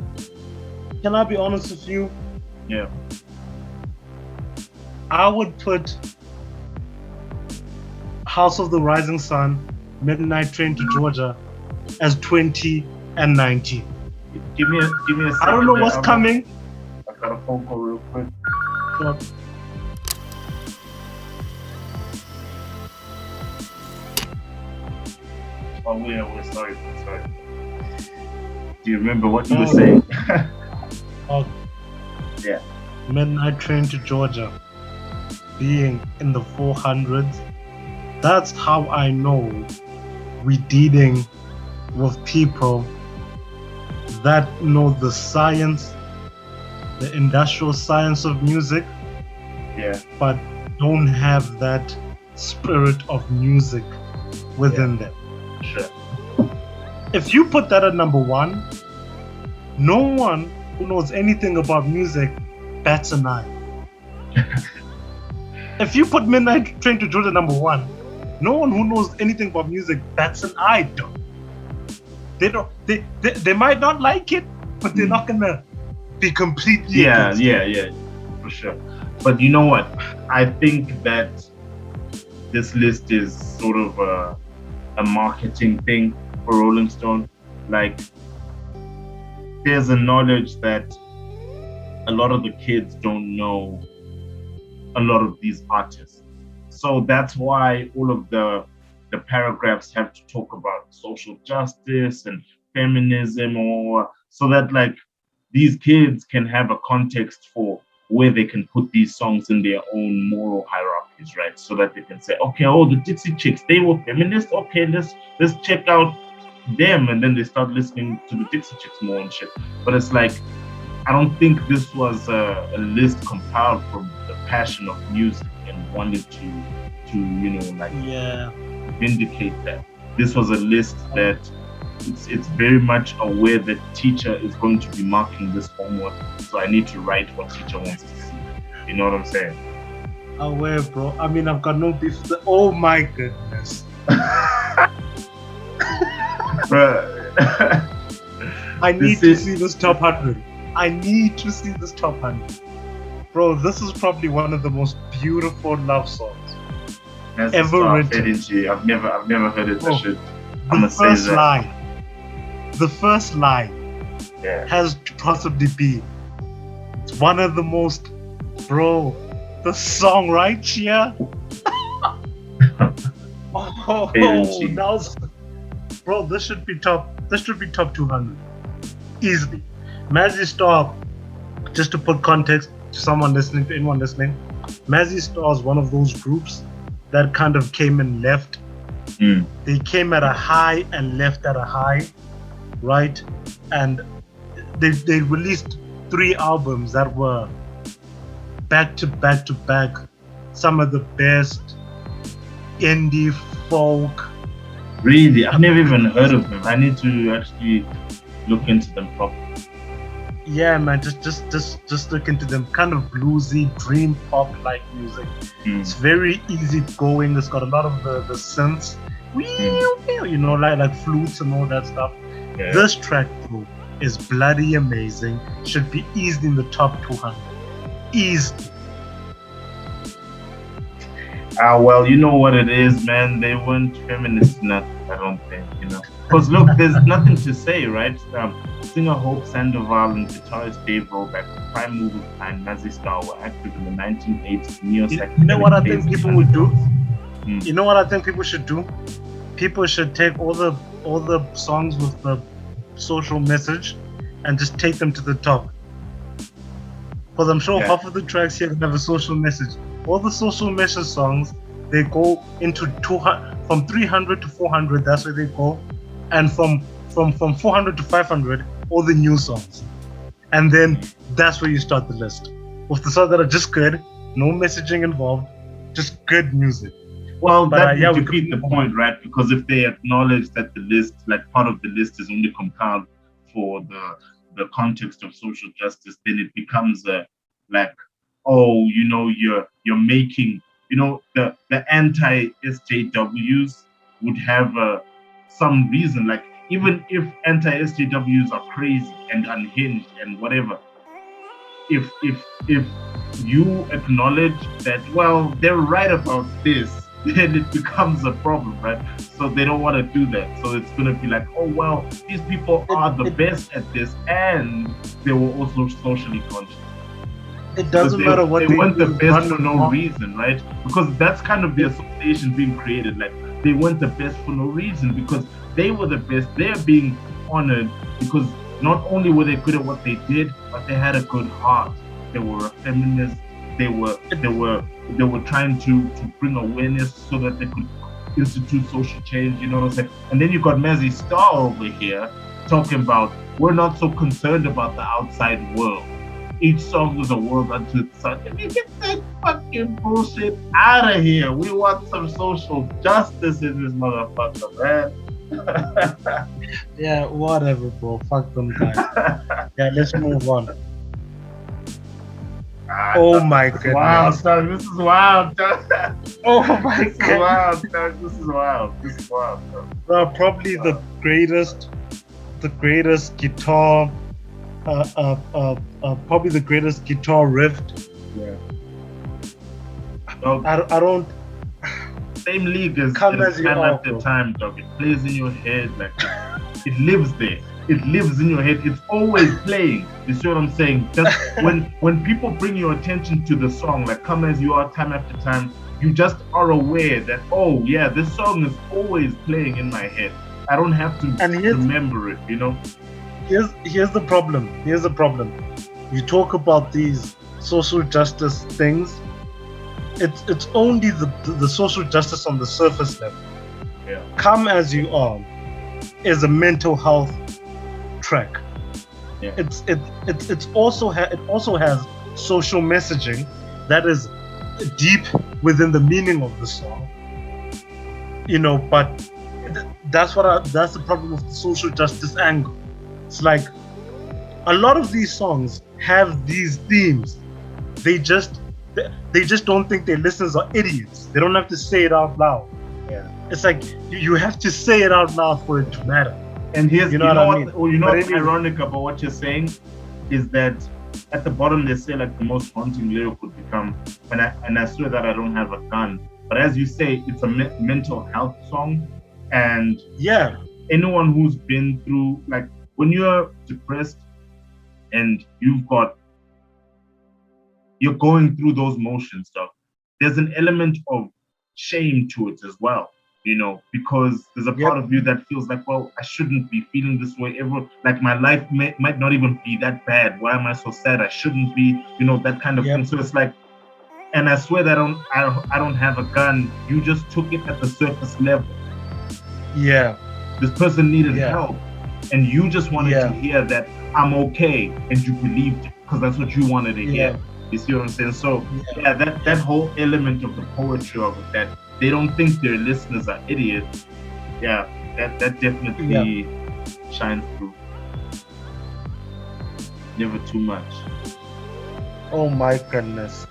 Can I be honest with you? Yeah. I would put House of the Rising Sun, Midnight Train to Georgia as 20 and 19. Give me a second. I don't know what's coming. I got a phone call real quick. Sure. Oh, we're sorry. Do you remember what you were saying? Yeah. Midnight Train to Georgia being in the 400s. That's how I know we're dealing with people that know the science, the industrial science of music, but don't have that spirit of music within them. Sure. If you put that at number one, no one who knows anything about music bats an eye. If you put Midnight Train to Georgia number one, no one who knows anything about music bats an eye, though. They might not like it, but they're not gonna be completely against it. For sure. But you know what? I think that this list is sort of a marketing thing for Rolling Stone. Like, there's a knowledge that a lot of the kids don't know a lot of these artists. So that's why all of the paragraphs have to talk about social justice and feminism, or so that like these kids can have a context for where they can put these songs in their own moral hierarchy parties, right? So that they can say, okay, oh, the Dixie Chicks, they were feminists. Okay, let's check out them, and then they start listening to the Dixie Chicks more and shit. But it's like I don't think this was a list compiled from the passion of music and wanted to like Yeah. vindicate that. This was a list that it's very much aware that teacher is going to be marking this homework, so I need to write what teacher wants to see. You know what I'm saying? Aware, bro. I mean, I've got no beef. Oh my goodness. Bruh. I need to see this top 100. I need to see this top 100. Bro, this is probably one of the most beautiful love songs ever written. I've never heard it. Bro, Shit. The first line Yeah. has to possibly be one of the most, bro, the song right here. Oh, Energy. that was, bro, this should be top 200 easily. Mazzy Star, just to put context to anyone listening, Mazzy Star is one of those groups that kind of came and left. They came at a high and left at a high, right? And they released 3 albums that were back to back to back, some of the best indie folk. Really, I've never even heard of them. I need to actually look into them properly. Yeah, man, just look into them. Kind of bluesy, dream pop like music. It's very easy going. It's got a lot of the synths, you know, like flutes and all that stuff. Yeah. This track, bro, is bloody amazing. Should be easily in the top 200. Easily. Well, you know what it is, man. They weren't feminists enough, I don't think, you know. Because look, there's nothing to say, right? Singer Hope Sandoval and guitarist Dave Roback, prime movers behind Mazzy Star, were active in the 1980s neo-psychedelic. You know what I think people would do? Mm. You know what I think people should do? People should take all the songs with the social message and just take them to the top. Because I'm sure half of the tracks here have a social message. All the social message songs, they go into 200, from 300 to 400. That's where they go, and from 400 to 500, all the new songs, and then that's where you start the list with the songs that are just good, no messaging involved, just good music. Well, But, that would we defeat the point, right? Because if they acknowledge that the list, like part of the list, is only compiled for the context of social justice, then it becomes like, oh, you know, you're making, you know, the anti-SJWs would have some reason, like even if anti-SJWs are crazy and unhinged and whatever, if you acknowledge that, well, they're right about this, then it becomes a problem, right? So they don't want to do that. So it's going to be like, oh, well, these people are the best at this, and they were also socially conscious. It doesn't matter what they want the do, best for no reason, right? Because that's kind of the association being created. Like, they want the best for no reason because they were the best. They're being honored because not only were they good at what they did, but they had a good heart. They were a feminist. They were trying to bring awareness so that they could institute social change. You know what I'm saying? And then you got Mazzy Star over here talking about we're not so concerned about the outside world. Each song is a world unto itself. If you get that fucking bullshit out of here, we want some social justice in this motherfucker, man. Yeah, whatever, bro. Fuck them guys. Yeah, let's move on. Oh my goodness. Wow, Doug, this is wild, Doug. Oh my This is god. wild, Doug. This is wild. This is wild, Doug. Probably the greatest guitar, probably the greatest guitar riff. Yeah. Dog, I don't. same league as Come as you time are, after bro. time, dog. It plays in your head, like it lives there. It lives in your head. It's always playing. You see what I'm saying? Just when people bring your attention to the song, like Come As You Are, time after time, you just are aware that, oh yeah, this song is always playing in my head. I don't have to remember it, you know? Here's the problem. You talk about these social justice things, it's only the social justice on the surface level. Yeah. Come As You Are is a mental health track. Yeah. It also has social messaging that is deep within the meaning of the song. But that's the problem with the social justice angle. It's like a lot of these songs have these themes. They just don't think their listeners are idiots. They don't have to say it out loud. Yeah. It's like you have to say it out loud for it to matter. And here's, you know what I mean? What's ironic about what you're saying is that at the bottom they say like the most haunting lyric would become, and I swear that I don't have a gun. But as you say, it's a mental health song, and yeah, anyone who's been through, like, when you're depressed and you're going through those motions stuff, there's an element of shame to it as well, because there's a part of you that feels like, well, I shouldn't be feeling this way ever. Like, my life might not even be that bad. Why am I so sad? I shouldn't be, that kind of thing. So it's like, and I swear that I don't have a gun. You just took it at the surface level. Yeah. This person needed help, and you just wanted to hear that I'm okay, and you believed it because that's what you wanted to hear. You see what I'm saying? So that whole element of the poetry of it, that they don't think their listeners are idiots. Yeah, that definitely shines through. Never too much. Oh my goodness.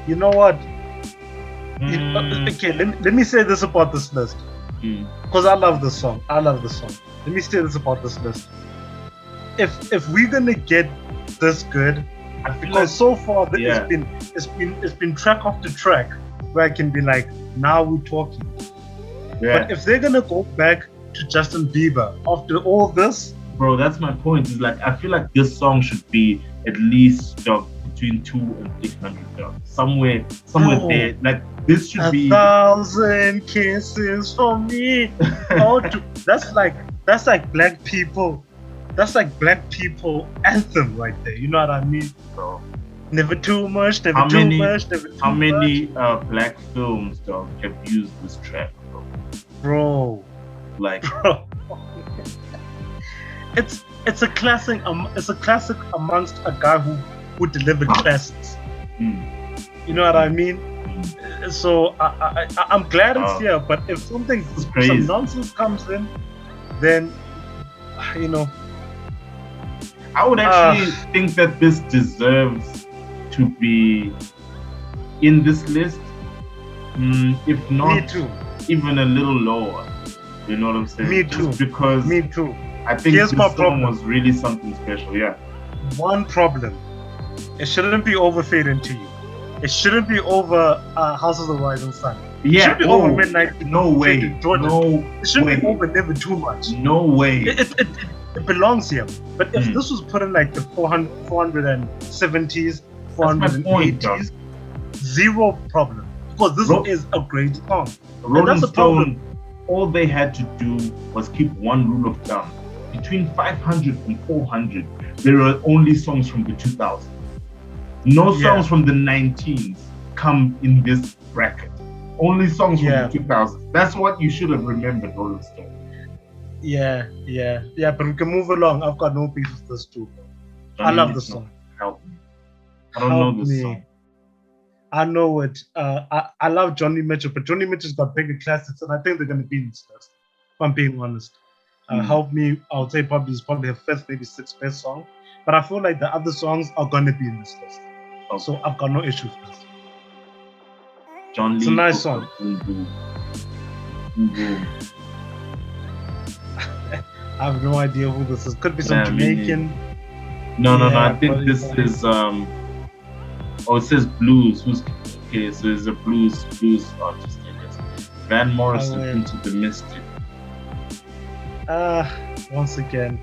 You know what? Okay, let me say this about this list. Because I love this song. Let me say this about this list. If we're gonna get this good, because so far it's been track after track where I can be like, now we're talking. But if they're gonna go back to Justin Bieber after all this, bro, that's my point. Is like, I feel like this song should be at least between 200 and 300 somewhere there. Like, this should be 1,000 kisses for me. That's like black people. That's like black people anthem right there. You know what I mean? Bro. Never too much, never too much, never too much. How many black films, dog, have used this track, bro? Like, bro. It's a classic. It's a classic amongst a guy who delivered classics. You know what I mean? So I'm glad it's here. But if some nonsense comes in, then I would actually think that this deserves to be in this list, if not even a little lower. You know what I'm saying? Me too. Just because me too. I think this song was really something special. Yeah. One problem: it shouldn't be over Fade Into You. It shouldn't be over House of the Rising Sun. Yeah. It should be over Midnight. No way. No. It shouldn't be over Never Too Much. No way. It belongs here. But if this was put in like the 470s, 480s, zero problem. Because this is a great song. Rolling Stone, all they had to do was keep one rule of thumb. Between 500 and 400, there are only songs from the 2000s. No songs from the 19s come in this bracket. Only songs from the 2000s. That's what you should have remembered, Rolling Stone. Yeah, but we can move along. I've got no beef with this too. I love the song. Help me. I don't know this song. I know it. I love Johnny Mitchell, but Johnny Mitchell's got bigger classics, and I think they're going to be in this list, if I'm being honest. Help Me, I would say probably her fifth, maybe sixth best song. But I feel like the other songs are going to be in this list. Okay. So I've got no issue with this. John Lee. It's a nice song. I have no idea who this is. Could be some Jamaican. No. I think this is it says blues. Okay? So it's a blues artist, I guess. Van Morrison Into the Mystic. Once again,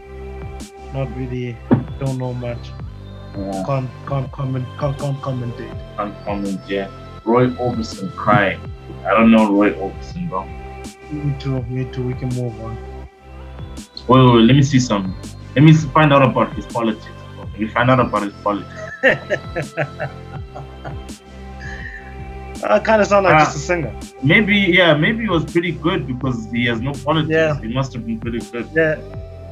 not really. Don't know much. Can't commentate. Can't comment. Yeah. Roy Orbison, Cry. I don't know Roy Orbison, bro. Me too. We can move on. Wait, let me see some. Let me find out about his politics. Bro. Let me find out about his politics. I kind of sound like just a singer. Maybe he was pretty good because he has no politics. Yeah. He must have been pretty good. Yeah.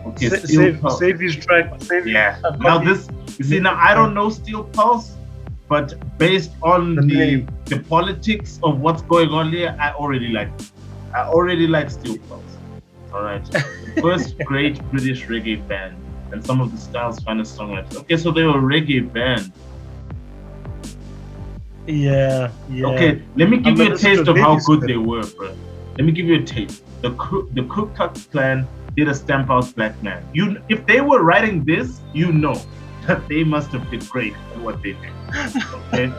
Okay, Save his track. Yeah. Now this, you see, now I don't know Steel Pulse, but based on the politics of what's going on here, I already like Steel Pulse. All right, first great British reggae band, and some of the style's finest songwriters. Okay, so they were a reggae band. Yeah. Okay, let me give you a taste of how good they were, bro. Let me give you a taste. The Ku Klux Klan did a Stamp Out Black Man. If they were writing this, you know that they must have been great at what they did. Okay.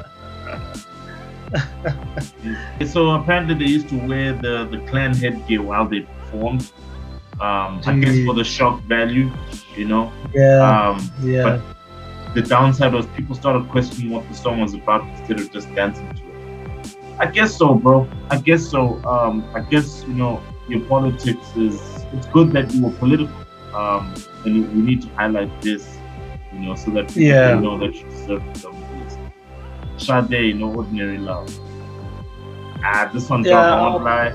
So apparently they used to wear the Klan headgear while they performed. I guess for the shock value, you know. Yeah. But the downside was people started questioning what the song was about instead of just dancing to it. I guess so, bro. I guess so. I guess, you know, your politics it's good that you were political. And we need to highlight this, you know, so that people know that you deserve some of this. Sade, No Ordinary Love. This one, I won't lie.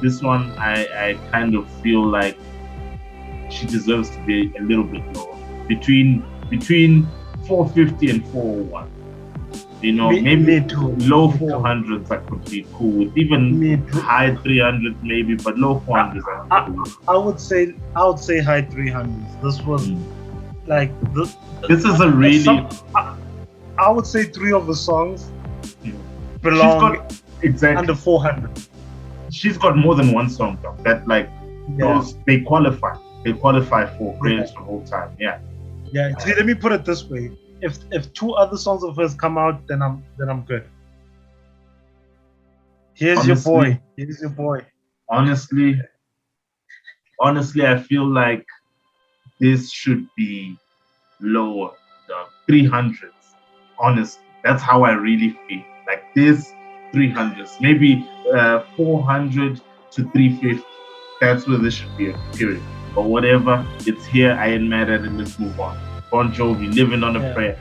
This one, I kind of feel like she deserves to be a little bit lower. Between 450 and 401. You know, maybe low 400s I could be cool with. Even high 300s maybe, but low 400s I would say high 300s. This was like this is a really I would say 3 of the songs belong under 400. She's got more than one song though, that like those they qualify for greatest of all time. Yeah. See, let me put it this way: if 2 other songs of hers come out, then I'm good. Here's your boy. Honestly, I feel like this should be lower, the 300s. Honestly, that's how I really feel. Like this 300s, maybe 400 to 350. That's where this should be a period. But whatever, it's here. I ain't mad at it. Let's move on. Bon Jovi, Living on a Prayer.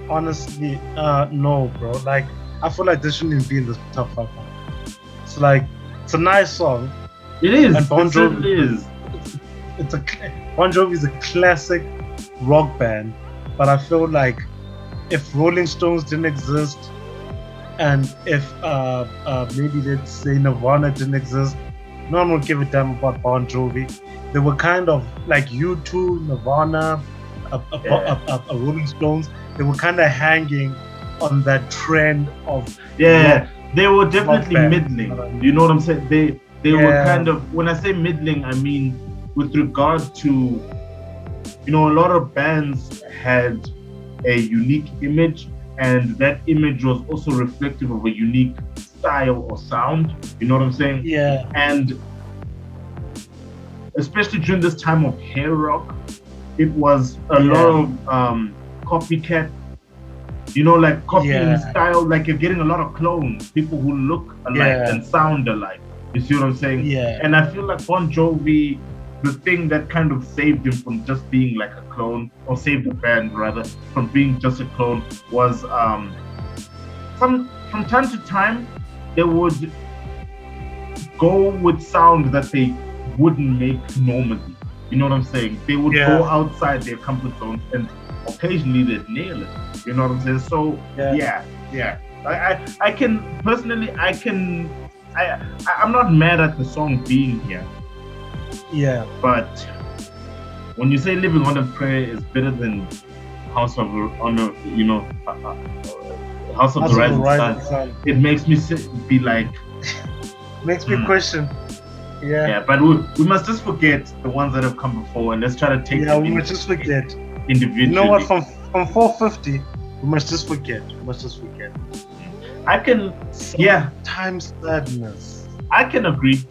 Honestly, no, bro. Like, I feel like this shouldn't even be in the top 5. It's like, it's a nice song. It is. And Bon Jovi is. Bon Jovi is a classic rock band, but I feel like if Rolling Stones didn't exist, and if maybe let's say Nirvana didn't exist, no one would give a damn about Bon Jovi. They were kind of like U2, Nirvana, Rolling Stones. They were kind of hanging on that trend of rock, they were definitely middling. You know what I'm saying? They were kind of, when I say middling, I mean with regard to, you know, a lot of bands had a unique image, and that image was also reflective of a unique style or sound. You know what I'm saying? Yeah. And especially during this time of hair rock, it was a lot of copycat. You know, like copying style. Like you're getting a lot of clones, people who look alike and sound alike. You see what I'm saying? Yeah. And I feel like Bon Jovi, the thing that kind of saved him from just being like a clone, or saved the band rather from being just a clone, was from time to time they would go with sound that they wouldn't make normally. You know what I'm saying? They would go outside their comfort zone, and occasionally they'd nail it. You know what I'm saying? So I can personally, I'm not mad at the song being here. Yeah. But when you say Living on a Prayer is better than House of Honor, you know, House of the Rising Sun, it makes me be like, makes me question. Yeah, but we must just forget the ones that have come before, and let's try to take them. We must just forget individually. You know what? From 450, we must just forget. I can, Times sadness. I can agree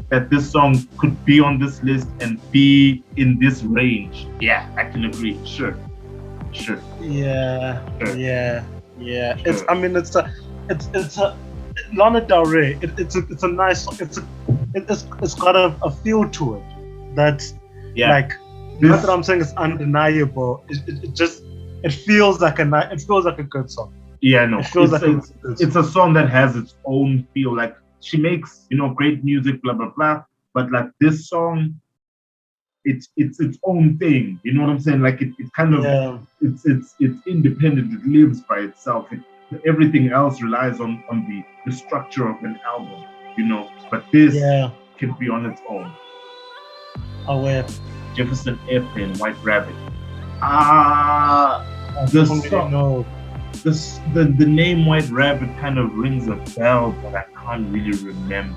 that this song could be on this list and be in this range. Yeah, I can agree. Sure. Yeah. It's. I mean, it's a Lana Del Rey. It's a nice. It's got a feel to it. That's like Not that I'm saying it's undeniable. It feels like a good song. Yeah, no, It feels like a good it's a song that has its own feel. Like she makes, great music, blah blah blah. But like this song, it's its own thing. You know what I'm saying? Like it kind of Yeah. it's independent. It lives by itself. Everything else relies on the structure of an album. But this Yeah. can be on its own. Aware. Jefferson Airplane, White Rabbit. The song, No. the name White Rabbit kind of rings a bell, but I can't really remember.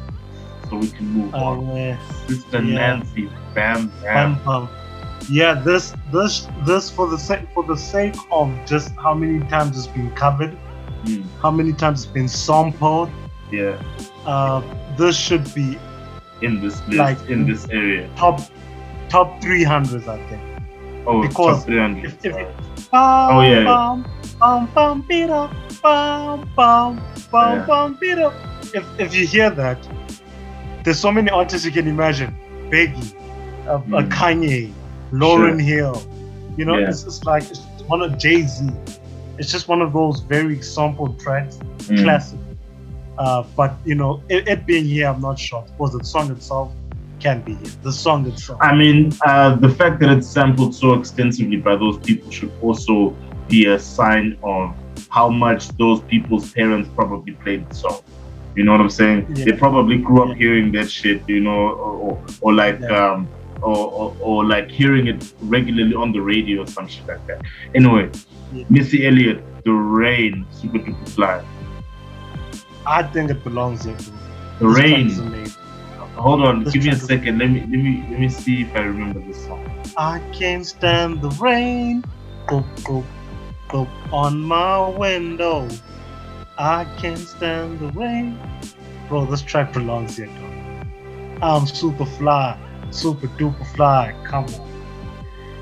So we can move on. Aware. Sister Yeah. Nancy, Bam Bam. Yeah, this for the sake of just how many times it's been covered, how many times it's been sampled. Yeah, this should be in this list, like in this area. top 300s, I think. Oh, Because top 300. Oh yeah. If you hear that, there's so many artists you can imagine. Biggie, a Kanye, Lauryn Hill. Yeah. It's like it's one of Jay-Z. It's just one of those very sampled tracks, classic. But it being here, I'm not sure. Because the song itself can be here. The song itself. I mean, the fact that it's sampled so extensively by those people should also be a sign of how much those people's parents probably played the song. You know what I'm saying? Yeah. They probably grew up hearing that shit, or like or like hearing it regularly on the radio or some shit like that. Anyway, Missy Elliott, The Rain, Super Duper Fly. I think it belongs here. The Rain. This track is amazing. Hold on, This give me a track is- second. Let me see if I remember this song. I can't stand the rain. Go, go, go on my window. I can't stand the rain. Bro, this track belongs here, dog. I'm super fly, super duper fly. Come on.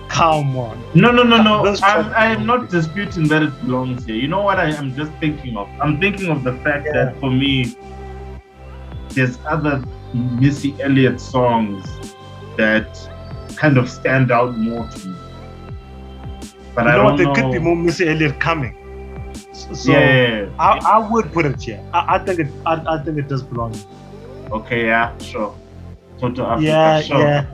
Come on. No. This track I am not belongs here. disputing that it belongs here. You know what I am just thinking of? I'm thinking of the fact Yeah. that for me, there's other Missy Elliott songs that kind of stand out more to me. But I You know don't what? There know. could be more Missy Elliott coming. So Yeah. I would put it here. I think it does belong here. Okay. Yeah. Sure. Total Africa. Yeah, Sure. yeah.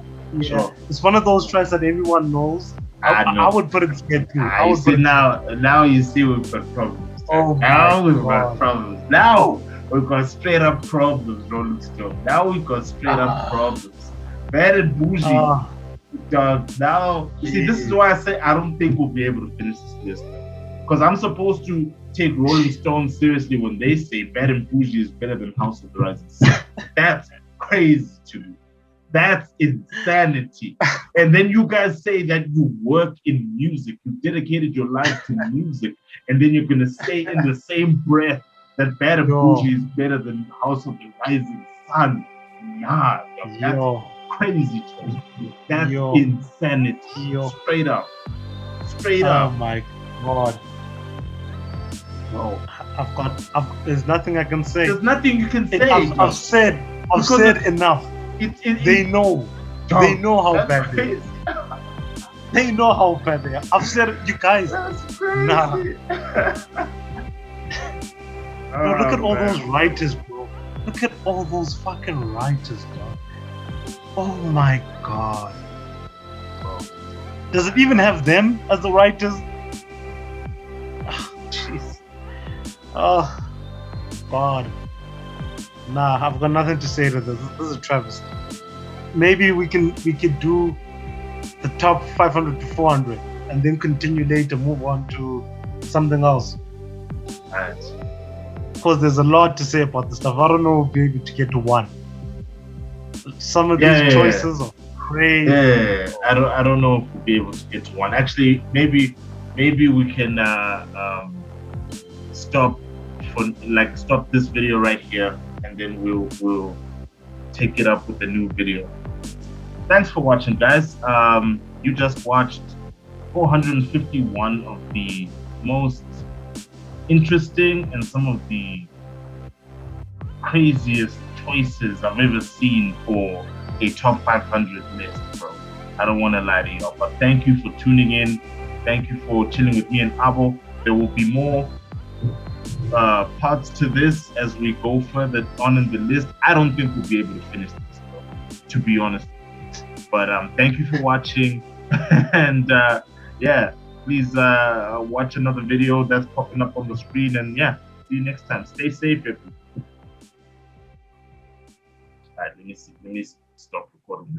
Sure. It's one of those tracks that everyone knows. I know. I would put it here too. I You would see put it now you see we've got problems. Oh now my we've got God. problems. Now we've got straight up problems, Rolling Stone. Now we've got straight up problems. Bad and bougie. Ah, Dog. Now you see, this is why I say I don't think we'll be able to finish this list. Because I'm supposed to take Rolling Stone seriously when they say Bad and Bougie is better than House of the Rising Sun. That's crazy to me. That's insanity. And then you guys say that you work in music, you dedicated your life to music, and then you're gonna say in the same breath that Bad and Yo. Bougie is better than House of the Rising Sun. Nah, dog, that's yo, crazy to me. That's Yo. insanity. Yo. Straight up. Straight oh up. my God. Bro. There's nothing I can say. There's nothing you can say. I've said Because enough. it, They know. dog, They know how that's bad they are. crazy. They know how bad they are. I've said it, you guys. That's crazy. Nah. Bro, look at all man. those writers, bro. Look at all those fucking writers, dog. Oh my God. Bro. Does it even have them as the writers? Ah, jeez. Oh, God. Nah, I've got nothing to say to this. This is a travesty. Maybe we could do the top 500 to 400 and then continue later, move on to something else. Alright. Because there's a lot to say about this stuff. I don't know if we'll be able to get to one. Some of Yeah, these yeah, choices are crazy. Yeah, I don't know if we'll be able to get to one. Actually, maybe we can stop this video right here, and then we'll take it up with the new video. Thanks for watching, guys. You just watched 451 of the most interesting and some of the craziest choices I've ever seen for a top 500 list, bro. I don't want to lie to y'all. But thank you for tuning in. Thank you for chilling with me and Abo. There will be more parts to this as we go further on in the list. I don't think we'll be able to finish this, though, to be honest. But thank you for watching. And yeah, please watch another video that's popping up on the screen. And yeah, see you next time. Stay safe, everyone. All right, let me stop recording this.